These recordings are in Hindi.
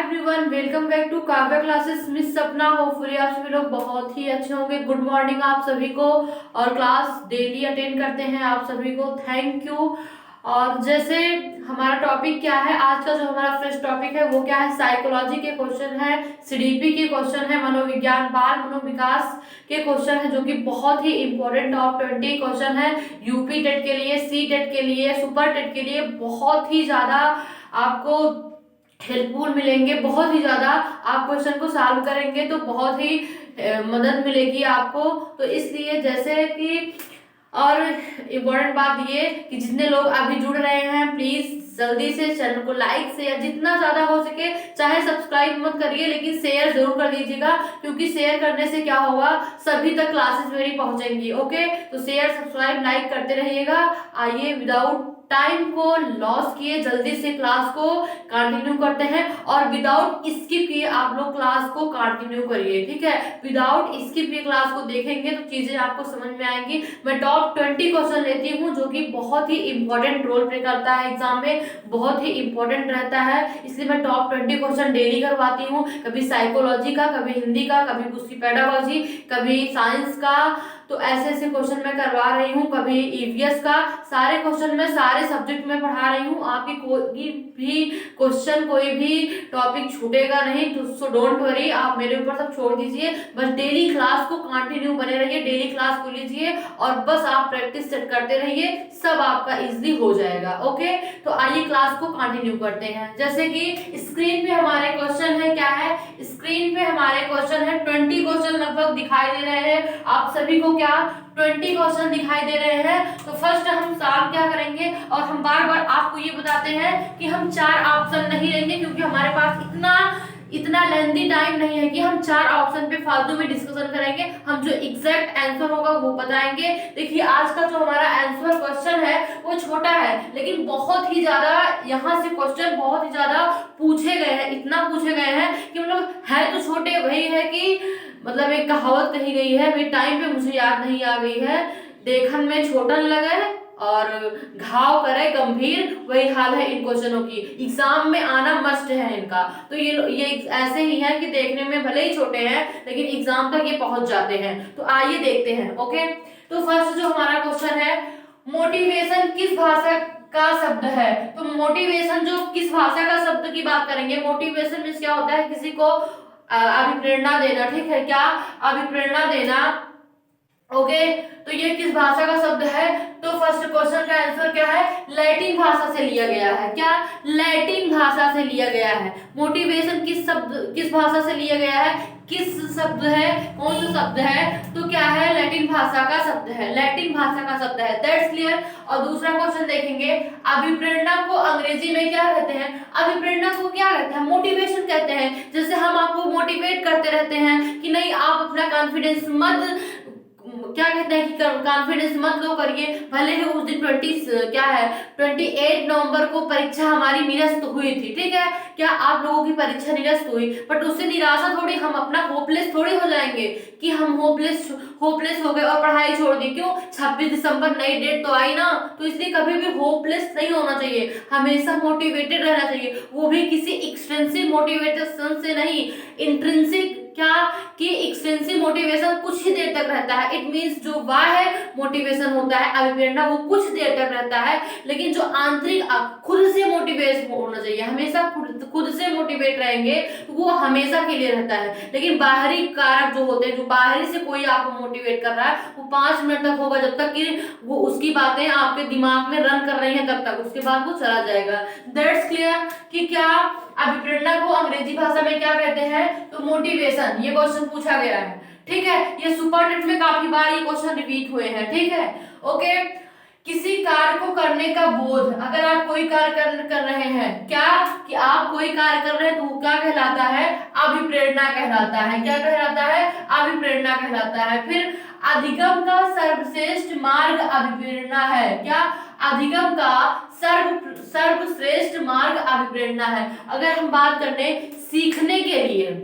Everyone, welcome back to Kavya classes. Miss Sapna, hopefully आप सभी लोग बहुत ही अच्छे होंगे। गुड मॉर्निंग आप सभी को। और क्लास डेली अटेंड करते हैं आप सभी को, थैंक यू। और जैसे हमारा टॉपिक क्या है आज का, जो हमारा फ्रेश टॉपिक है वो क्या है, साइकोलॉजी के क्वेश्चन है, सीडीपी के क्वेश्चन है, मनोविज्ञान बाल मनोविकास के क्वेश्चन है, जो कि बहुत ही इंपॉर्टेंट टॉप 20 क्वेश्चन है यूपी टेट के लिए, सी टेट के लिए, सुपर टेट के लिए बहुत ही ज्यादा आपको हेल्पफुल मिलेंगे। बहुत ही ज्यादा आप क्वेश्चन को सॉल्व करेंगे तो बहुत ही मदद मिलेगी आपको। तो इसलिए जैसे कि और इम्पोर्टेंट बात ये कि जितने लोग अभी जुड़ रहे हैं प्लीज जल्दी से चैनल को लाइक शेयर जितना ज्यादा हो सके, चाहे सब्सक्राइब मत करिए लेकिन शेयर जरूर कर दीजिएगा, क्योंकि शेयर करने से क्या होगा, सभी तक क्लासेस मेरी पहुंचेंगी। ओके, तो शेयर सब्सक्राइब लाइक करते रहिएगा। आइए विदाउट टाइम को लॉस किए जल्दी से क्लास को कंटिन्यू करते हैं, और विदाउट स्किप किए आप लोग क्लास को कंटिन्यू करिए, ठीक है। विदाउट स्किप किए क्लास को देखेंगे तो चीजें आपको समझ में आएंगी। मैं टॉप 20 क्वेश्चन लेती हूँ जो कि बहुत ही इंपॉर्टेंट रोल प्ले करता है एग्जाम में, बहुत ही इंपॉर्टेंट रहता है, इसलिए मैं टॉप 20 क्वेश्चन डेली करवाती हूँ। कभी साइकोलॉजी का, कभी हिंदी का, कभी उसकी पेडागोजी, कभी साइंस का, तो ऐसे ऐसे क्वेश्चन मैं करवा रही हूँ, कभी ईवीएस का। सारे क्वेश्चन में सारे सब्जेक्ट में पढ़ा रही हूँ। आपकी कोई भी क्वेश्चन, कोई भी टॉपिक छूटेगा नहीं, तो सो डोंट वरी, आप मेरे ऊपर सब छोड़ दीजिए। बस डेली क्लास को कंटिन्यू बने रहिए, डेली क्लास को लीजिए और बस आप प्रैक्टिस सेट करते रहिए, सब आपका इजीली हो जाएगा। ओके, तो आइए क्लास को कंटिन्यू करते हैं। जैसे कि स्क्रीन पे हमारे क्वेश्चन है, क्या है, स्क्रीन पे हमारे क्वेश्चन है 20 क्वेश्चन लगभग दिखाई दे रहे हैं आप सभी को, क्या 20 क्वेश्चन दिखाई दे रहे हैं। तो फर्स्ट हम सॉल्व क्या करेंगे, और हम बार बार आपको ये बताते हैं कि हम 4 ऑप्शन नहीं लेंगे, क्योंकि हमारे पास इतना लेंथी टाइम नहीं है कि हम 4 ऑप्शन पे फालतू में डिस्कशन करेंगे। हम जो एग्जैक्ट आंसर होगा वो बताएंगे। देखिए आज का जो हमारा आंसर क्वेश्चन है वो छोटा है, लेकिन बहुत ही ज्यादा यहाँ से क्वेश्चन बहुत ही ज्यादा पूछे गए हैं, इतना पूछे गए हैं कि मतलब है तो छोटे, वही है कि मतलब एक कहावत कही गई है, वे टाइम पे मुझे याद नहीं आ गई है, देखन में छोटन लगे और घाव करे गंभीर, वही हाल है इन क्वेश्चनों की। एग्जाम में आना मस्ट है इनका। तो ये ऐसे ही है कि देखने में भले ही छोटे हैं लेकिन एग्जाम तक ये पहुंच जाते हैं। तो आइए देखते हैं। ओके, तो फर्स्ट जो हमारा क्वेश्चन है, मोटिवेशन किस भाषा का शब्द है। तो मोटिवेशन जो किस भाषा का शब्द की बात करेंगे, मोटिवेशन मींस क्या होता है, किसी को अभिप्रेरणा देना, ठीक है, क्या अभिप्रेरणा देना। ओके, तो ये किस भाषा का शब्द है, तो फर्स्ट क्वेश्चन का आंसर क्या है, लैटिन भाषा से लिया गया है। क्या, लैटिन भाषा से लिया गया है। मोटिवेशन किस भाषा से लिया गया है, किस शब्द है, कौन सा शब्द है, तो क्या है, लैटिन भाषा का शब्द है, लैटिन भाषा का शब्द है। That's clear. और दूसरा क्वेश्चन देखेंगे, अभिप्रेरणा को अंग्रेजी में क्या कहते हैं, अभिप्रेरणा को क्या कहते हैं, मोटिवेशन कहते हैं। जैसे हम आपको मोटिवेट करते रहते हैं कि नहीं आप अपना कॉन्फिडेंस मत, क्या कहते हैं कि कॉन्फिडेंस मत लो करिए, भले ही उस दिन 28 नवंबर को परीक्षा हमारी निरस्त हुई थी, ठीक है, क्या आप लोगों की परीक्षा निरस्त हुई, बट उससे निराशा थोड़ी, हम अपना होपलेस थोड़ी हो जाएंगे कि हम होपलेस हो गए और पढ़ाई छोड़ दी। क्यों, 26 दिसंबर नई डेट तो आई ना, तो इसलिए कभी भी होपलेस नहीं होना चाहिए, हमेशा मोटिवेटेड रहना चाहिए, वो भी किसी एक्सटेंसिव मोटिवेशन से नहीं, इंट्रिंसिक, क्या कि एक्सटेंसिव मोटिवेशन कुछ ही देर तक रहता है। इट मींस जो बाह्य मोटिवेशन होता है, अभिप्रेरणा, वो कुछ देर तक रहता है, लेकिन जो आंतरिक खुद से मोटिवेट होना चाहिए, हमेशा खुद से मोटिवेट रहेंगे तो वो हमेशा के लिए रहता है। लेकिन बाहरी कारक जो होते हैं, जो बाहरी से कोई आपको मोटिवेट कर रहा है, वो 5 मिनट तक होगा, जब तक कि वो उसकी बातें आपके दिमाग में रन कर रही हैं तब तक, उसके बाद वो चला जाएगा। दैट्स क्लियर कि क्या अभिप्रेरणा को अंग्रेजी भाषा में क्या कहते हैं, तो मोटिवेशन। ये क्वेश्चन पूछा गया है, ठीक है, ये सुपर टेट में काफी बार ये क्वेश्चन रिपीट हुए हैं, ठीक है। ओके, किसी कार्य को करने का बोध, अगर आप कोई कार्य कर रहे हैं, क्या कि आप कोई कार्य कर रहे हैं तो वो क्या कहलाता है, अभिप्रेरणा कहलाता है। क्या कहलाता है, अभिप्रेरणा कहलाता है। फिर अधिगम का सर्वश्रेष्ठ मार्ग अभिप्रेरणा है। क्या, अधिगम का सर्वश्रेष्ठ मार्ग अभिप्रेरणा है। अगर हम बात करें सीखने के लिए,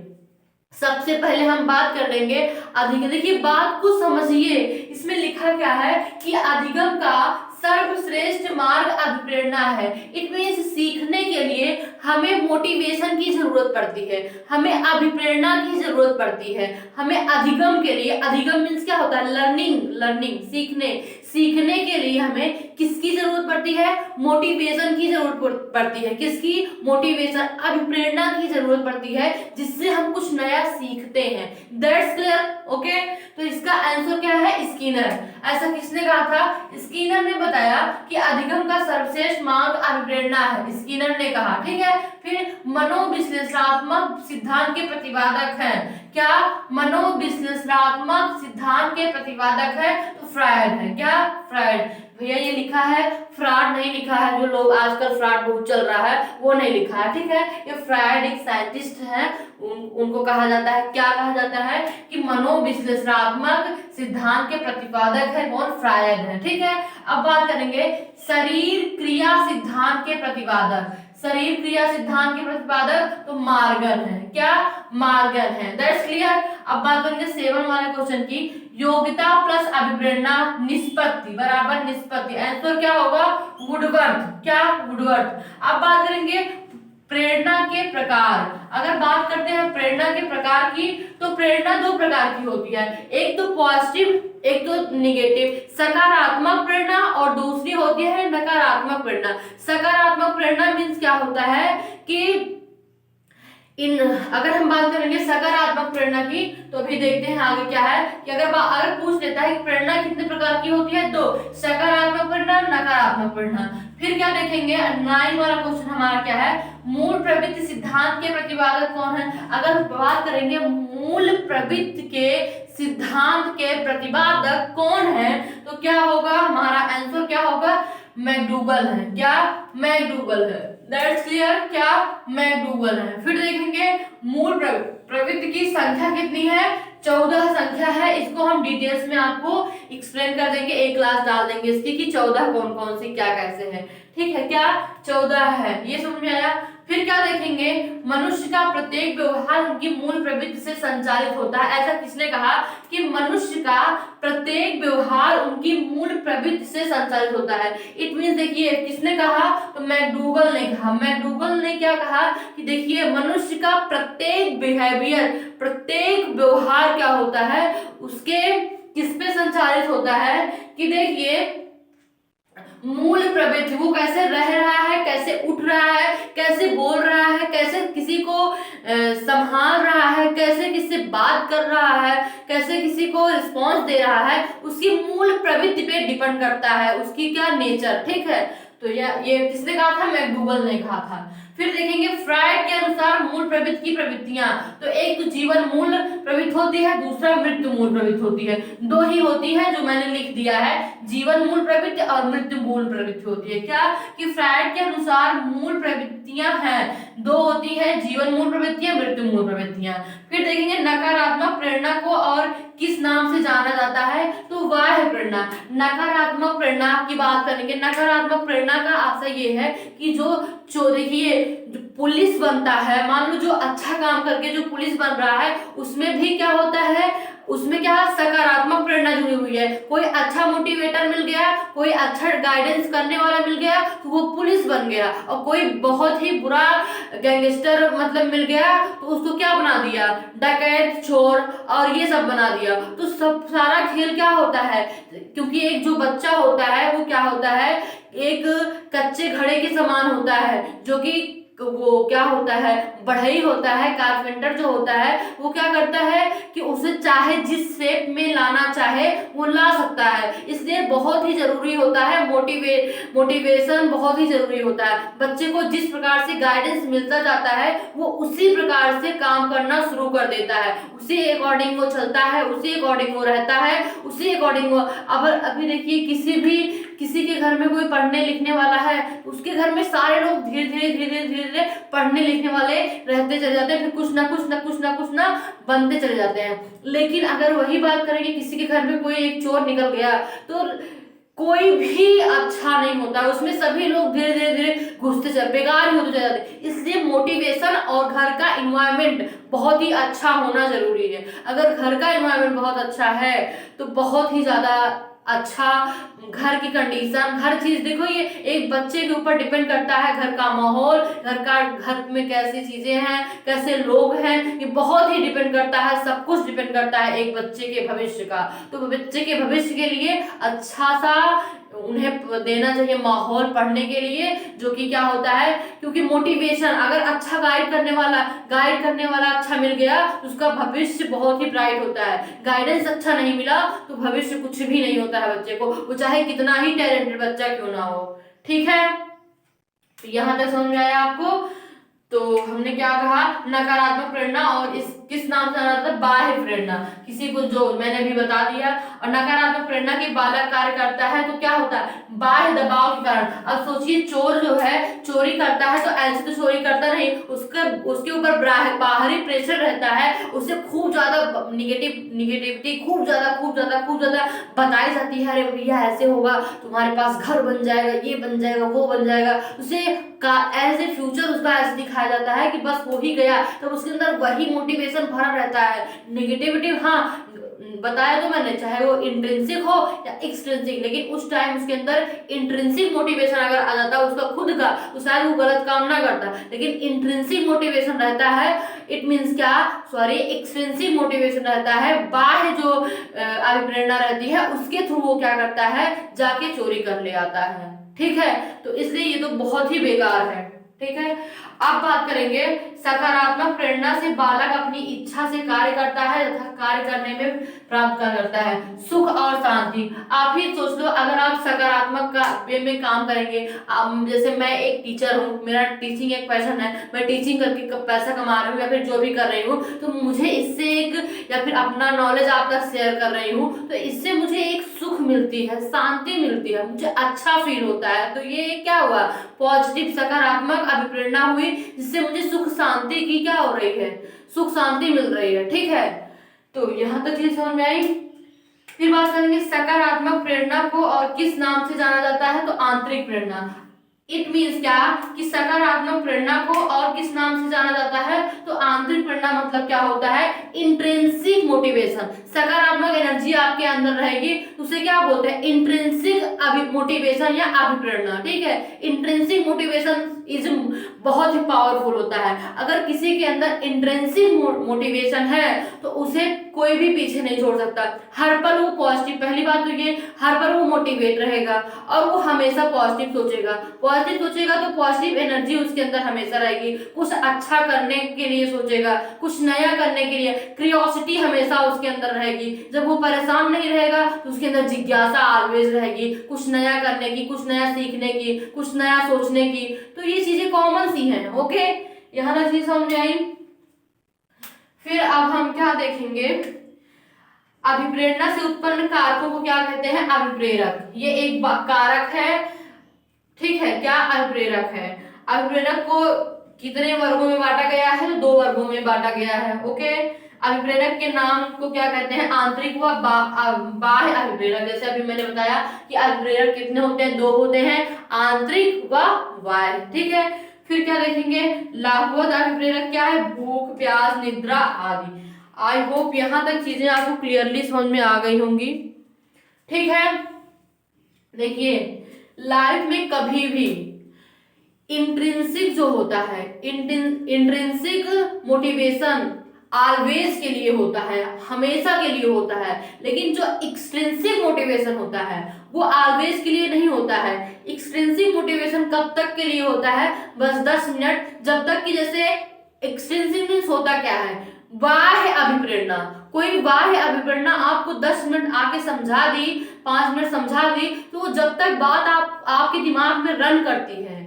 सबसे पहले हम बात कर लेंगे अधिगम। देखिए बात को समझिए, इसमें लिखा क्या है कि अधिगम का सर्वश्रेष्ठ मार्ग अभिप्रेरणा है। इट मींस सीखने के लिए हमें मोटिवेशन की जरूरत पड़ती है, हमें अभिप्रेरणा की जरूरत पड़ती है, हमें अधिगम के लिए, अधिगम मीन्स क्या होता है, लर्निंग, लर्निंग सीखने, सीखने के लिए हमें किसकी जरूरत पड़ती है, मोटिवेशन की जरूरत पड़ती है। किसकी, मोटिवेशन, अभिप्रेरणा की जरूरत पड़ती है, जिससे हम कुछ नया सीखते हैं। That's clear, okay. तो इसका आंसर क्या है, स्किनर। ऐसा किसने कहा था, स्किनर ने बताया कि अधिगम का सर्वश्रेष्ठ मार्ग अभिप्रेरणा है, स्किनर ने कहा, ठीक है। फिर मनोविश्लेषणात्मक सिद्धांत के प्रतिपादक हैं, क्या, मनोविश्लेषणात्मक सिद्धांत के प्रतिपादक है, तो फ्रायड है, क्या, फ्रायड। भैया ये लिखा है, फ्रॉड नहीं लिखा है, जो लोग आजकल फ्रॉड बहुत चल रहा है वो नहीं लिखा है, ठीक है। ये फ्रायड एक साइंटिस्ट है, उनको कहा जाता है, क्या कहा जाता है कि मनोविश्लेषणात्मक सिद्धांत के प्रतिपादक है, कौन, फ्रायड है, ठीक है। अब बात करेंगे शरीर क्रिया सिद्धांत के प्रतिपादक, शरीर क्रिया सिद्धांत के प्रतिपादक तो मार्गन है, क्या, मार्गन है। That's clear. अब बात करेंगे 7 वाले क्वेश्चन की, योग्यता प्लस अभिप्रेरणा निष्पत्ति बराबर निष्पत्ति, आंसर क्या होगा, वुडवर्थ, क्या, वुडवर्थ। अब बात करेंगे प्रेरणा के प्रकार। अगर बात करते हैं प्रेरणा के प्रकार की, तो प्रेरणा 2 प्रकार की होती है, एक तो पॉजिटिव, एक तो निगेटिव, सकारात्मक प्रेरणा, और दूसरी होती है नकारात्मक प्रेरणा। सकारात्मक प्रेरणा मीन्स क्या होता है कि अगर हम बात करेंगे सकारात्मक प्रेरणा की, तो अभी देखते हैं आगे क्या है कि अगर पूछ लेता है कि प्रेरणा कितने प्रकार की होती है, 2, सकारात्मक प्रेरणा, नकारात्मक प्रेरणा। फिर क्या देखेंगे, 9 वाला क्वेश्चन हमारा क्या है, मूल प्रवृत्ति सिद्धांत के प्रतिपादक कौन है। अगर बात करेंगे मूल प्रवृत्ति के सिद्धांत के प्रतिपादक कौन है, तो क्या होगा, हमारा आंसर क्या होगा, मैकडूगल है, क्या, मैकडूगल है। दैट्स क्लियर, क्या, मैकडूगल है। फिर देखेंगे मूल प्रवृत्ति की संख्या कितनी है, 14 संख्या है। इसको हम डिटेल्स में आपको एक्सप्लेन कर देंगे, एक क्लास डाल देंगे इसकी कि 14 कौन कौन सी क्या कैसे है, ठीक है, क्या, 14 है, ये समझ में आया। फिर क्या देखेंगे, मनुष्य का प्रत्येक व्यवहार उनकी मूल प्रवृत्ति से संचालित होता है। ऐसा किसने कहा कि मनुष्य का प्रत्येक व्यवहार उनकी मूल प्रवृत्ति से संचालित होता है। इट मींस देखिए किसने कहा, तो मैकडूगल ने कहा। मैकडूगल ने क्या कहा कि देखिए मनुष्य का प्रत्येक बिहेवियर, प्रत्येक व्यवहार क्या होता है, उसके किस पे संचालित होता है कि देखिए मूल प्रवृत्ति, वो कैसे रह रहा है, कैसे उठ रहा है, कैसे बोल रहा है, कैसे किसी को संभाल रहा है, कैसे किससे बात कर रहा है, कैसे किसी को रिस्पॉन्स दे रहा है, उसकी मूल प्रवृत्ति पे डिपेंड करता है, उसकी क्या नेचर, ठीक है। तो ये किसने कहा था, मैकडूगल ने कहा था। फिर देखेंगे फ्रायड के अनुसार मूल प्रवृत्ति की प्रवृत्तियां, तो एक तो जीवन मूल प्रवृत्ति होती है, दूसरा मृत्यु मूल प्रवृत्ति होती है, 2 ही होती है जो मैंने लिख दिया है, जीवन मूल प्रवृत्ति और मृत्यु मूल प्रवृत्ति होती है। क्या कि फ्रायड के अनुसार मूल प्रवृत्तियां हैं, 2 होती है, जीवन मूल प्रवृत्तियां, मृत्यु मूल प्रवृत्तियां। फिर देखेंगे नकारात्मक प्रेरणा को और किस नाम से जाना जाता है, तो बाह्य प्रेरणा। नकारात्मक प्रेरणा की बात करेंगे, नकारात्मक प्रेरणा का आशय ये है कि जो देखिए जो पुलिस बनता है, मान लो जो अच्छा काम करके जो पुलिस बन रहा है, उसमें भी क्या होता है, उसमें क्या सकारात्मक प्रेरणा जुड़ी हुई है। कोई अच्छा मोटिवेटर मिल गया, कोई अच्छा गाइडेंस करने वाला मिल गया तो वो पुलिस बन गया, और कोई बहुत ही बुरा गैंगस्टर मतलब मिल गया तो उसको क्या बना दिया, डकैत, चोर और ये सब बना दिया। तो सब सारा खेल क्या होता है, क्योंकि एक जो बच्चा होता है वो क्या होता है, एक कच्चे घड़े के समान होता है, जो कि वो क्या होता है, बढ़ई होता है, कारपेंटर जो होता है वो क्या करता है कि उसे चाहे जिस शेप में लाना चाहे वो ला सकता है। इसलिए बहुत ही जरूरी होता है मोटिवेशन, बहुत ही जरूरी होता है। बच्चे को जिस प्रकार से गाइडेंस मिलता जाता है वो उसी प्रकार से काम करना शुरू कर देता है, उसी अकॉर्डिंग वो चलता है, उसी अकॉर्डिंग वो रहता है, उसी अकॉर्डिंग वो। अब अभी देखिए किसी के घर में कोई पढ़ने लिखने वाला है, उसके घर में सारे लोग धीरे धीरे पढ़ने लिखने वाले रहते चले जाते हैं, फिर कुछ ना बनते चले जाते हैं। लेकिन अगर वही बात करेंगे किसी के घर में कोई एक चोर निकल गया तो कोई भी अच्छा नहीं होता, उसमें सभी लोग धीरे धीरे घुसते चले, बेकार ही होते चले जाते। इसलिए मोटिवेशन और घर का इन्वायरमेंट बहुत ही अच्छा होना जरूरी है। अगर घर का इन्वायरमेंट बहुत अच्छा है तो बहुत ही ज्यादा अच्छा घर की कंडीशन, हर चीज देखो ये एक बच्चे के ऊपर डिपेंड करता है। घर का माहौल, घर में कैसी चीजें हैं, कैसे लोग हैं, ये बहुत ही डिपेंड करता है, सब कुछ डिपेंड करता है एक बच्चे के भविष्य का। तो बच्चे के भविष्य के लिए अच्छा सा उन्हें देना चाहिए माहौल पढ़ने के लिए, जो कि क्या होता है, क्योंकि मोटिवेशन अगर अच्छा गाइड करने वाला अच्छा मिल गया तो उसका भविष्य बहुत ही ब्राइट होता है। गाइडेंस अच्छा नहीं मिला तो भविष्य कुछ भी नहीं होता है बच्चे को, वो चाहे कितना ही टैलेंटेड बच्चा क्यों ना हो। ठीक है, तो यहां तक समझ में आया आपको। तो हमने क्या कहा, नकारात्मक प्रेरणा, और इस किस नाम से जाना जाता है, बाह्य प्रेरणा, किसी को, जो मैंने भी बता दिया। और नकारात्मक प्रेरणा के बालक कार्य करता है तो क्या होता है, बाह्य दबाव के कारण। अब सोचिए चोर जो है चोरी करता है तो ऐसे तो चोरी करता नहीं, उसके ऊपर बाहरी प्रेशर रहता है, उसे खूब ज्यादा निगेटिविटी खूब ज्यादा बताई जाती है, अरे भैया ऐसे होगा, तुम्हारे पास घर बन जाएगा, ये बन जाएगा, वो बन जाएगा, उसे एज ए फ्यूचर उसका ऐसे दिखाया जाता है कि बस हो ही गया, तो उसके अंदर वही मोटिवेशन भरा रहता है। नेगेटिविटी, हाँ बताया तो मैंने, चाहे वो इंट्रिंसिक हो या एक्सट्रिंसिक, लेकिन उस टाइम उसके अंदर इंट्रिंसिक मोटिवेशन अगर आ जाता है उसका खुद का, तो शायद वो गलत काम ना करता, लेकिन इंट्रिंसिक मोटिवेशन रहता है, इट मींस क्या, सॉरी एक्सट्रिंसिक मोटिवेशन रहता है, बाह्य जो अभिप्रेरणा रहती है उसके थ्रू वो क्या करता है, जाके चोरी कर ले आता है। ठीक है, तो इसलिए ये तो बहुत ही बेकार है। ठीक है, अब बात करेंगे सकारात्मक प्रेरणा से बालक अपनी इच्छा से कार्य करता है तथा कार्य करने में प्राप्त करता है सुख और शांति। आप ही सोच लो, अगर आप सकारात्मक वे में काम करेंगे, जैसे मैं एक टीचर हूँ, मेरा टीचिंग एक पैशन है, मैं टीचिंग करके पैसा कमा रही हूँ या फिर जो भी कर रही हूँ, तो मुझे इससे एक, या फिर अपना नॉलेज आप तक शेयर कर रही हूँ, तो इससे मुझे एक सुख मिलती है, शांति मिलती है, मुझे अच्छा फील होता है। तो ये क्या हुआ, पॉजिटिव सकारात्मक अभिप्रेरणा हुई, जिससे मुझे सुख शांति की क्या हो रही है, सुख शांति मिल रही है। ठीक है, तो यहां तक चीज समझ में आई। फिर बात करेंगे सकारात्मक प्रेरणा को और किस नाम से जाना जाता है, तो आंतरिक प्रेरणा। इट मीन्स क्या, कि सकारात्मक प्रेरणा को और किस नाम से जाना जाता है, तो आंतरिक प्रेरणा मतलब क्या होता है, इंट्रिंसिक मोटिवेशन। सकारात्मक एनर्जी आपके अंदर रहेगी, उसे क्या बोलते हैं, इंट्रिंसिक मोटिवेशन या अभिप्रेरणा। ठीक है, इंट्रिंसिक मोटिवेशन इज बहुत ही पावरफुल होता है। अगर किसी के अंदर इंट्रिंसिक मोटिवेशन है तो उसे कोई भी पीछे नहीं छोड़ सकता, हर पल वो पॉजिटिव, पहली बात तो ये, हर पल वो मोटिवेट रहेगा और वो हमेशा पॉजिटिव सोचेगा तो पॉजिटिव एनर्जी उसके अंदर हमेशा रहेगी, कुछ अच्छा करने के लिए सोचेगा, कुछ नया करने के लिए, क्रियोसिटी हमेशा उसके अंदर रहेगी। जब वो परेशान नहीं रहेगा तो उसके अंदर जिज्ञासा ऑलवेज रहेगी, कुछ नया करने की, कुछ नया सीखने की, कुछ नया सोचने की। तो ये चीजें कॉमन सी हैं। ओके, यहां तक चीज समझ आई। फिर अब हम क्या देखेंगे, अभिप्रेरणा से उत्पन्न कारकों को क्या कहते हैं, अभिप्रेरक। ये एक कारक है, ठीक है, क्या अभिप्रेरक है। अभिप्रेरक को कितने वर्गों में बांटा गया है, तो 2 वर्गों में बांटा गया है। ओके, अभिप्रेरक के नाम को क्या कहते हैं, आंतरिक व बाह्य अभिप्रेरक। जैसे अभी मैंने बताया कि अभिप्रेरक कितने होते हैं, 2 होते हैं, आंतरिक व बाह्य। ठीक है, फिर क्या देखेंगे, लाभप्रद अभिप्रेरक क्या है, भूख, प्यास, निद्रा आदि। आई होप यहां तक चीजें आपको क्लियरली समझ में आ गई होंगी। ठीक है, देखिए लाइफ में कभी भी इंट्रिंसिक जो होता है, इंट्रिंसिक मोटिवेशन ऑलवेज के लिए होता है, हमेशा के लिए होता है, लेकिन जो एक्सट्रिंसिक मोटिवेशन होता है वो ऑलवेज के लिए नहीं होता है। एक्सट्रिंसिक मोटिवेशन कब तक के लिए होता है, बस 10 मिनट, जब तक कि, जैसे एक्सट्रिंसिक मींस होता क्या है, बाह्य अभिप्रेरणा। कोई भी बाह्य अभिप्रेरणा आपको 10 मिनट आके समझा दी, 5 मिनट समझा दी, तो जब तक बात आपके दिमाग में रन करती है,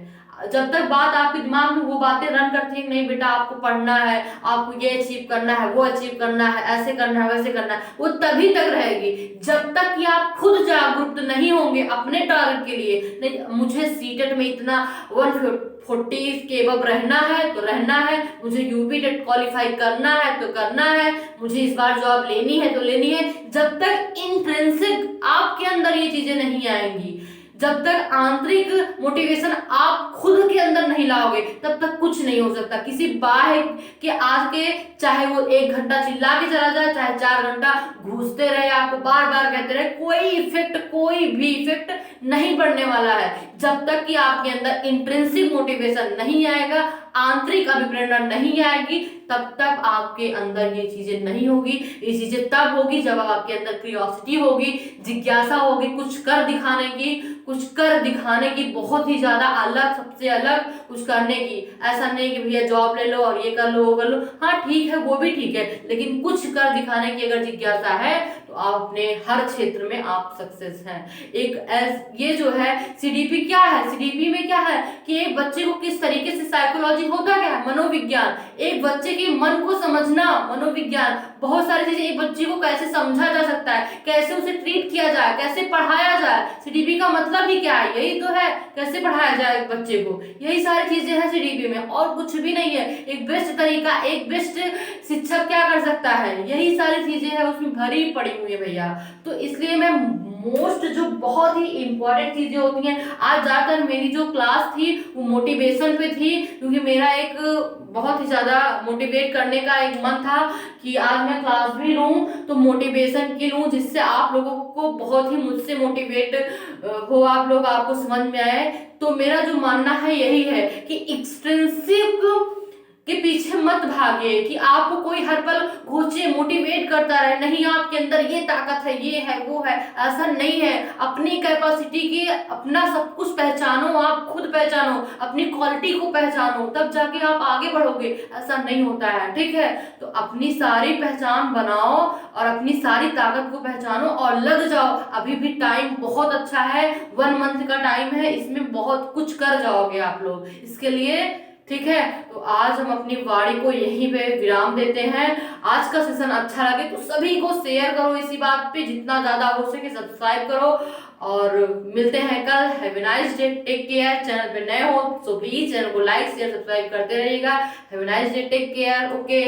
जब तक बात आपके दिमाग में वो बातें रन करती है, नहीं बेटा आपको पढ़ना है, आपको ये अचीव करना है, वो अचीव करना है, ऐसे करना है, वैसे करना है, वो तभी तक रहेगी जब तक कि आप खुद जागरूक नहीं होंगे अपने टारगेट के लिए। नहीं, मुझे सीटेट में इतना 140 के अबव रहना है तो रहना है, मुझे यूपी टेट क्वालिफाई करना है तो करना है, मुझे इस बार जॉब लेनी है तो लेनी है। जब तक इंट्रिंसिक आपके अंदर ये चीजें नहीं आएंगी, जब तक आंतरिक मोटिवेशन आप खुद के अंदर नहीं लाओगे तब तक कुछ नहीं हो सकता। किसी बाहर के आके चाहे वो 1 घंटा चिल्ला के चला जाए, चाहे 4 घंटा घूसते रहे, आपको बार बार कहते रहे, कोई भी इफेक्ट नहीं पड़ने वाला है। जब तक कि आपके अंदर इंट्रिंसिक मोटिवेशन नहीं आएगा, आंतरिक अभिप्रेरणा नहीं आएगी, तब तक आपके अंदर ये चीजें नहीं होगी। ये चीजें तब होगी जब आपके अंदर क्यूरियोसिटी होगी, जिज्ञासा होगी कुछ कर दिखाने की बहुत ही ज्यादा अलग, सबसे अलग कुछ करने की। ऐसा नहीं कि भैया जॉब ले लो और ये कर लो वो कर लो, हाँ ठीक है, वो भी ठीक है, लेकिन कुछ कर दिखाने की अगर जिज्ञासा है तो आप अपने हर क्षेत्र में आप सक्सेस हैं। ये जो है सीडीपी क्या है, सीडीपी में क्या है कि एक बच्चे को किस तरीके से, साइकोलॉजी होता क्या है, मनोविज्ञान, एक बच्चे के मन को समझना, मनोविज्ञान, बहुत सारी चीजें, एक बच्चे को कैसे समझा जा सकता है, कैसे उसे ट्रीट किया जाए, कैसे पढ़ाया जाए। सीडीपी का मतलब ही क्या है, यही तो है, कैसे पढ़ाया जाए एक बच्चे को, यही सारी चीजें हैं सीडीपी में, और कुछ भी नहीं है। एक बेस्ट तरीका, एक बेस्ट शिक्षक क्या कर सकता है, यही सारी चीजें हैं उसमें भरी पड़ी हुई है भैया। तो इसलिए मैं मोस्ट जो बहुत ही इंपॉर्टेंट चीजें होती हैं, आज ज्यादातर मेरी जो क्लास थी वो मोटिवेशन पे थी, क्योंकि मेरा एक बहुत ही ज्यादा मोटिवेट करने का एक मन था कि आज मैं क्लास भी लूं तो मोटिवेशन की लूं, जिससे आप लोगों को बहुत ही मुझसे मोटिवेट हो, आप लोग, आपको समझ में आए। तो मेरा जो मानना है यही है कि एक्सट्रिंसिक के पीछे मत भागिए कि आपको कोई हर पल घोचे, मोटिवेट करता रहे, नहीं आपके अंदर ये ताकत है, ये है, वो है, ऐसा नहीं है। अपनी कैपेसिटी की, अपना सब कुछ पहचानो, आप खुद पहचानो, अपनी क्वालिटी को पहचानो, तब जाके आप आगे बढ़ोगे। ऐसा नहीं होता है, ठीक है। तो अपनी सारी पहचान बनाओ और अपनी सारी ताकत को पहचानो और लग जाओ। अभी भी टाइम बहुत अच्छा है, 1 मंथ का टाइम है, इसमें बहुत कुछ कर जाओगे आप लोग इसके लिए, ठीक है। तो आज हम अपनी वाणी को यहीं पे विराम देते हैं। आज का सेशन अच्छा लगे तो सभी को शेयर करो, इसी बात पे जितना ज्यादा हो सके सब्सक्राइब करो, और मिलते हैं कल। Have a nice day, take care. Channel पे नए हो तो प्लीज चैनल को लाइक शेयर सब्सक्राइब करते रहिएगा। Have a nice day, take care, okay.